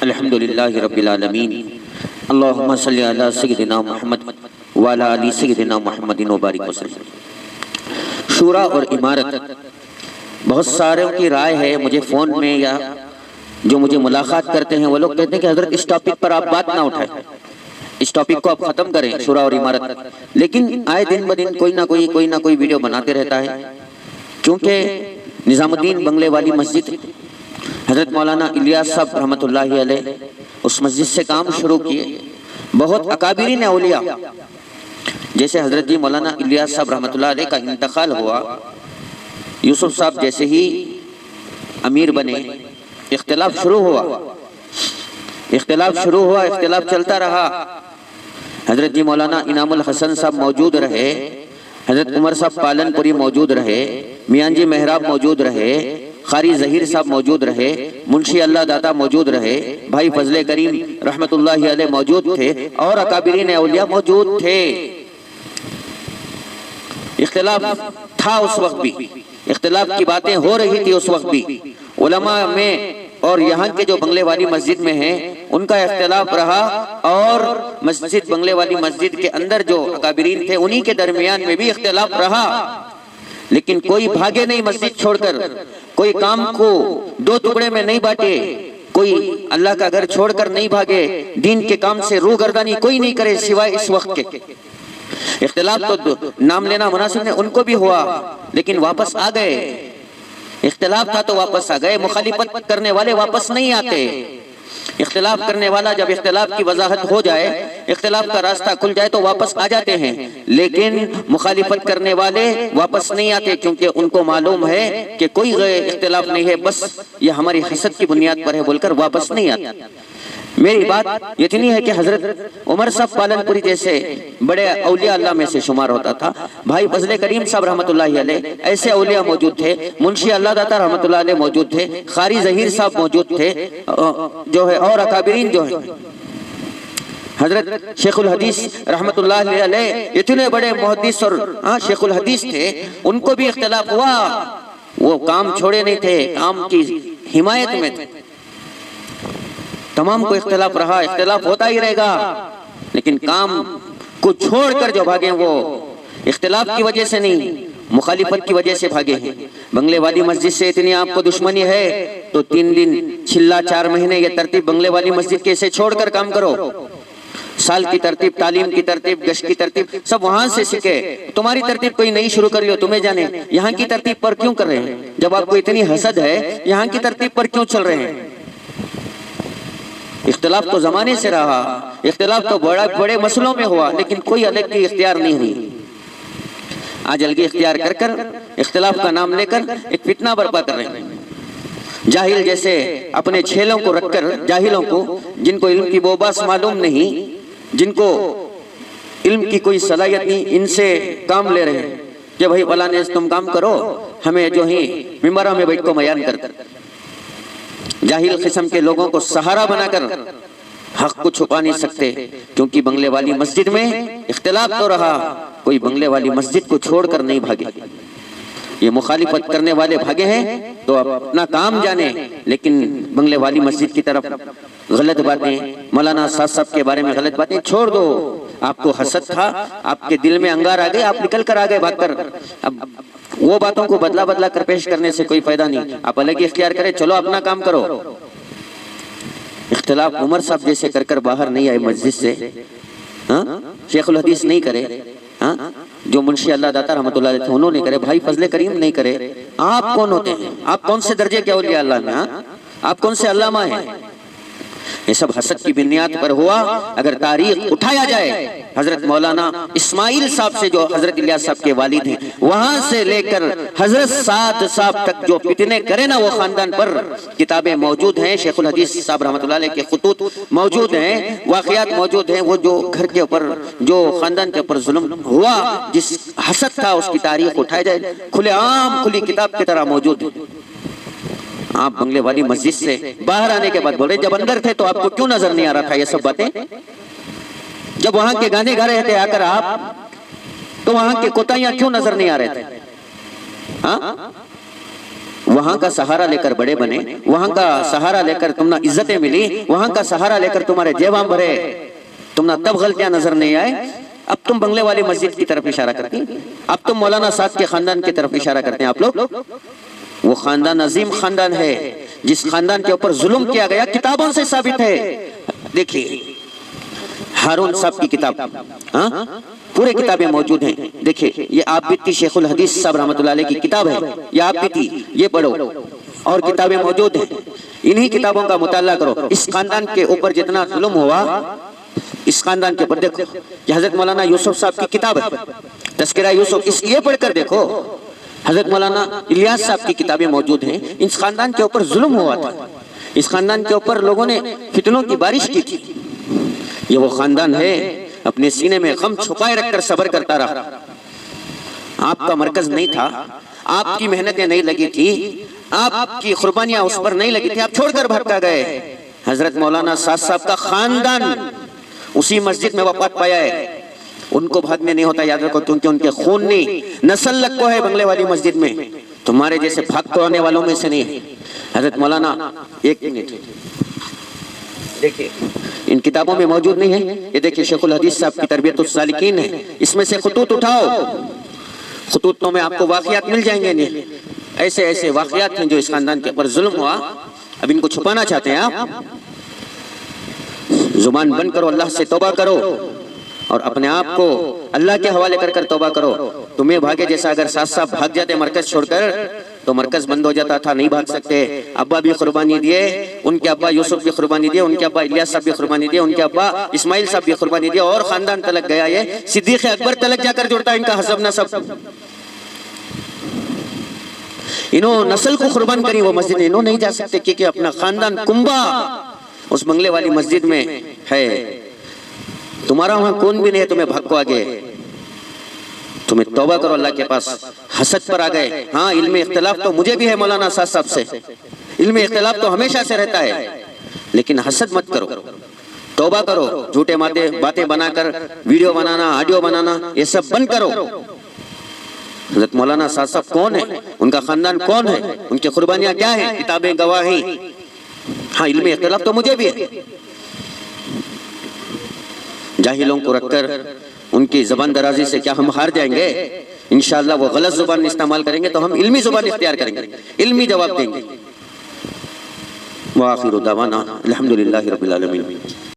الحمدللہ رب العالمین اللہم صلی علی سیدنا محمد وعلی آل سیدنا محمد وبارک وسلم۔ شورا اور امارت، بہت ساروں کی رائے ہے مجھے فون میں یا جو مجھے ملاقات کرتے ہیں وہ لوگ کہتے ہیں کہ حضرت اس ٹاپک پر آپ بات نہ اٹھائیں، اس ٹاپک کو آپ ختم کریں، شورا اور امارت۔ لیکن آئے دن بدن کوئی نہ کوئی ویڈیو بناتے رہتا ہے، کیونکہ نظام الدین بنگلے والی مسجد حضرت مولانا الیاس صاحب رحمۃ اللہ علیہ اس مسجد سے کام شروع کیے۔ بہت اکابرین اولیاء جیسے حضرت جی مولانا الیاس صاحب رحمۃ اللہ علیہ کا انتقال ہوا، یوسف صاحب جیسے ہی امیر بنے، اختلاف شروع ہوا، اختلاف چلتا رہا۔ حضرت جی مولانا انعام الحسن صاحب موجود رہے، حضرت عمر صاحب پالن پوری موجود رہے، میاں جی محراب موجود رہے، قاری ظہیر صاحب موجود رہے، منشی اللہ داتا موجود رہے، بھائی فضل کریم رحمت اللہ علیہ موجود تھے، اور اکابرین اولیاء موجود تھے۔ اختلاف تھا اس وقت بھی، اختلاف کی باتیں ہو رہی تھی اس وقت بھی، علماء میں اور یہاں کے جو بنگلے والی مسجد میں ہیں ان کا اختلاف رہا، اور مسجد بنگلے والی مسجد کے اندر جو اکابرین تھے انہی کے درمیان میں بھی اختلاف رہا۔ لیکن کوئی بھاگے نہیں مسجد چھوڑ کر، کوئی کام کو دو ٹکڑے میں نہیں بانٹے، کوئی اللہ کا گھر چھوڑ کر نہیں بھاگے، دین کے کام سے روگردانی کوئی نہیں کرے سوائے اس وقت کے۔ اختلاف تو نام لینا مناسب نہیں، ان کو بھی ہوا لیکن واپس آ گئے۔ اختلاف تھا تو واپس آ گئے، مخالفت کرنے والے واپس نہیں آتے۔ اختلاف کرنے والا جب اختلاف کی وضاحت ہو جائے، اختلاف کا راستہ کھل جائے تو واپس آ جاتے ہیں، لیکن مخالفت کرنے والے واپس نہیں آتے، کیونکہ ان کو معلوم ہے کہ کوئی اختلاف نہیں ہے، بس یہ ہماری حسد کی بنیاد پر ہے بول کر واپس نہیں آتے۔ میری بات اتنی ہے کہ حضرت عمر صاحب پالن پوری جیسے بڑے اولیاء اللہ میں سے شمار ہوتا تھا، بھائی فضل کریم صاحب رحمت اللہ علیہ ایسے اولیاء موجود تھے، منشی اللہ داتا رحمت اللہ علیہ موجود تھے، قاری ظہیر صاحب موجود تھے جو ہے، اور اکابرین جو ہے، حضرت شیخ الحدیث رحمت اللہ علیہ اتنے بڑے محدث اور شیخ الحدیث تھے، ان کو بھی اختلاف ہوا، وہ کام چھوڑے نہیں تھے، کام کی حمایت میں تھے۔ تمام کو اختلاف رہا، اختلاف ہوتا ہی رہے گا، لیکن کام کو چھوڑ کر جو بھاگے وہ اختلاف کی وجہ سے نہیں، مخالفت کی وجہ سے بھاگے ہیں۔ بنگلے والی مسجد سے اتنی آپ کو دشمنی ہے تو 3 دن چھلا 4 مہینے یہ ترتیب بنگلے والی مسجد کے سے چھوڑ کر کام کرو۔ سال کی ترتیب، تعلیم کی ترتیب، گشت کی ترتیب سب وہاں سے سیکھے۔ تمہاری ترتیب کوئی نئی شروع کر لیو، تمہیں جانے یہاں کی ترتیب پر کیوں کر رہے ہیں؟ جب آپ کو اتنی حسد ہے یہاں کی ترتیب پر کیوں چل رہے ہیں؟ اختلاف تو زمانے سے رہا، اختلاف تو بڑے مسئلوں میں ہوا، لیکن کوئی الگ کی اختیار نہیں ہوئی۔ آج الگی اختیار کر کر اختلاف کا نام لے کر ایک فتنہ برپا کر رہے ہیں۔ جاہل جیسے اپنے چھیلوں کو رکھ کر، جاہلوں کو جن کو علم کی بوباس معلوم نہیں، جن کو علم کی کوئی صلاحیت نہیں، ان سے کام لے رہے ہیں کہ بھائی فلاں نے تم کام کرو، ہمیں جو ہی ممبروں میں بیٹھ کو بیان کر کر۔ جاہل قسم کے لوگوں کو سہارا بنا کر حق کو چھپا نہیں سکتے، کیونکہ بنگلے والی مسجد میں اختلاف تو رہا، کوئی بنگلے والی مسجد کو چھوڑ کر نہیں بھاگے۔ یہ مخالفت کرنے والے بھاگے ہیں تو اپنا کام جانے، لیکن بنگلے والی مسجد کی طرف غلط باتیں، مولانا صاحب کے بارے میں غلط باتیں چھوڑ دو۔ آپ کو حسد تھا، آپ کے دل میں انگار آ گئے، آپ نکل کر آ گئے بھاگ کر، اب وہ باتوں کو بدلا کر پیش کرنے سے کوئی فائدہ نہیں، آپ الگ ہی اختیار کریں، چلو اپنا کام کرو۔ اختلاف عمر صاحب جیسے کر کر باہر نہیں آئے مسجد سے، شیخ الحدیث نہیں کرے، جو منشی اللہ داتا رحمت اللہ علیہ تھے انہوں نے کرے، بھائی فضل کریم نہیں کرے۔ آپ کون ہوتے ہیں؟ آپ کون سے درجے کے اولیاء اللہ میں؟ آپ کون سے علامہ ہیں؟ یہ سب حسد کی بنیاد پر ہوا۔ اگر تاریخ اٹھایا جائے، حضرت مولانا اسماعیل صاحب سے جو حضرت الیاس صاحب کے والد ہیں، وہاں سے لے کر حضرت سعد صاحب تک جو فتنے کرے نا وہ خاندان پر، کتابیں موجود ہیں، شیخ الحدیث صاحب رحمت اللہ علیہ کے خطوط موجود ہیں، واقعات موجود ہیں، وہ جو گھر کے اوپر، جو خاندان کے اوپر ظلم ہوا، جس حسد تھا، اس کی تاریخ اٹھایا جائے، کھلے عام کھلی کتاب کی طرح موجود ہے۔ آپ بنگلے والی مسجد سے باہر آنے کے بعد بول رہے جب اندر تھے تو آپ کو کیوں نظر نہیں آ رہا تھا یہ سب باتیں؟ جب وہاں کے گانے گا رہے تھے آ کر آپ، تو وہاں کے کوتاہیاں کیوں نظر نہیں آ رہے تھے؟ وہاں کا سہارا لے کر بڑے بنے، وہاں کا سہارا لے کر تم نہ عزتیں ملی، وہاں کا سہارا لے کر تمہارے جیباں بھرے، تم نہ تب غلطیاں نظر نہیں آئے، اب تم بنگلے والی مسجد کی طرف اشارہ کرتے ہیں، اب تم مولانا سعد کے خاندان کی طرف اشارہ کرتے ہیں آپ لوگ۔ وہ خاندان عظیم خاندان ہے، جس خاندان کے اوپر ظلم کیا گیا کتابوں سے ثابت ہے۔ دیکھیے ہارون صاحب کی کتاب، پورے کتابیں موجود ہیں، دیکھیں یہ آپ بیتی شیخ الحدیث صاحب رحمۃ اللہ علیہ کی کتاب ہے، یہ آپ بیتی، یہ پڑھو، اور کتابیں موجود ہیں، انہی کتابوں کا مطالعہ کرو۔ اس خاندان کے اوپر جتنا ظلم ہوا، اس خاندان کے اوپر دیکھو، یہ حضرت مولانا یوسف صاحب کی کتاب ہے تذکرہ یوسف، اس یہ پڑھ کر دیکھو، حضرت مولانا الیاس صاحب کی کتابیں موجود ہیں، اس خاندان کے اوپر ظلم ہوا تھا، اس خاندان کے اوپر لوگوں نے فتنوں کی بارش کی تھی۔ یہ وہ خاندان ہے اپنے سینے میں غم چھپائے رکھ کر صبر کرتا رہا۔ آپ کا مرکز نہیں تھا، آپ کی محنتیں نہیں لگی تھی، آپ کی قربانیاں اس پر نہیں لگی تھی، آپ چھوڑ کر بھٹکا گئے۔ حضرت مولانا سعد صاحب کا خاندان اسی مسجد میں وفات پایا ہے، ان کو بھاگنے نہیں ہوتا، یاد رکھو، کیونکہ ان کے خون نہیں، نسل لگو ہے بنگلے والی مسجد میں، تمہارے جیسے بھاگتے آنے والوں میں سے نہیں۔ حضرت مولانا، ایک منٹ دیکھیں، ان کتابوں میں موجود نہیں ہے، یہ دیکھیں شیخ الحدیث صاحب کی تربیت السالکین ہے، اس میں سے خطوط اٹھاؤ، خطوط میں آپ کو واقعات مل جائیں گے، نہیں ایسے ایسے واقعات ہیں جو اس خاندان کے اوپر ظلم ہوا، اب ان کو چھپانا چاہتے ہیں آپ۔ زبان بند کرو، اللہ سے توبہ کرو، اور اپنے آپ کو اللہ کے حوالے کر کر توبہ کرو۔ تمہیں بھاگے جیسا اگر ساتھ ساتھ بھاگ جاتے مرکز چھوڑ کر تو مرکز بند ہو جاتا تھا، نہیں بھاگ سکتے۔ ابا بھی قربانی دیے، ان کے ابا یوسف بھی قربانی دیے، ان کے ابا الیاس صاحب بھی قربانی دیے، ان کے ابا اسماعیل صاحب بھی قربانی دیے، اور خاندان تلک گیا، یہ صدیق اکبر تلک جا کر جڑتا ہے ان کا حسب نسب۔ انہوں نسل کو قربان کری وہ مسجد، انہوں نہیں جا سکتے کیونکہ اپنا خاندان کنبا اس بنگلے والی مسجد میں ہے۔ تمہارا وہاں کون بھی نہیں ہے، تمہیں بھگو آگے، تمہیں توبہ کرو اللہ کے پاس۔ حسد پر آ گئے، ہاں علم اختلاف تو مجھے بھی ہے مولانا سعد صاحب سے، علم اختلاف تو ہمیشہ سے رہتا ہے، لیکن حسد مت کرو، توبہ کرو، جھوٹے باتیں بنا کر ویڈیو بنانا، آڈیو بنانا، یہ سب بند کرو۔ حضرت مولانا سعد صاحب کون ہے، ان کا خاندان کون ہے، ان کی قربانیاں کیا ہیں، کتابیں گواہی، ہاں علم اختلاف تو مجھے بھی ہے۔ جاہلوں کو رکھ کر ان کی زبان درازی سے کیا ہم ہار جائیں گے؟ انشاءاللہ وہ غلط زبان استعمال کریں گے تو ہم علمی زبان اختیار کریں گے، علمی جواب دیں گے۔ وآخر دعوانا الحمدللہ رب العالمین۔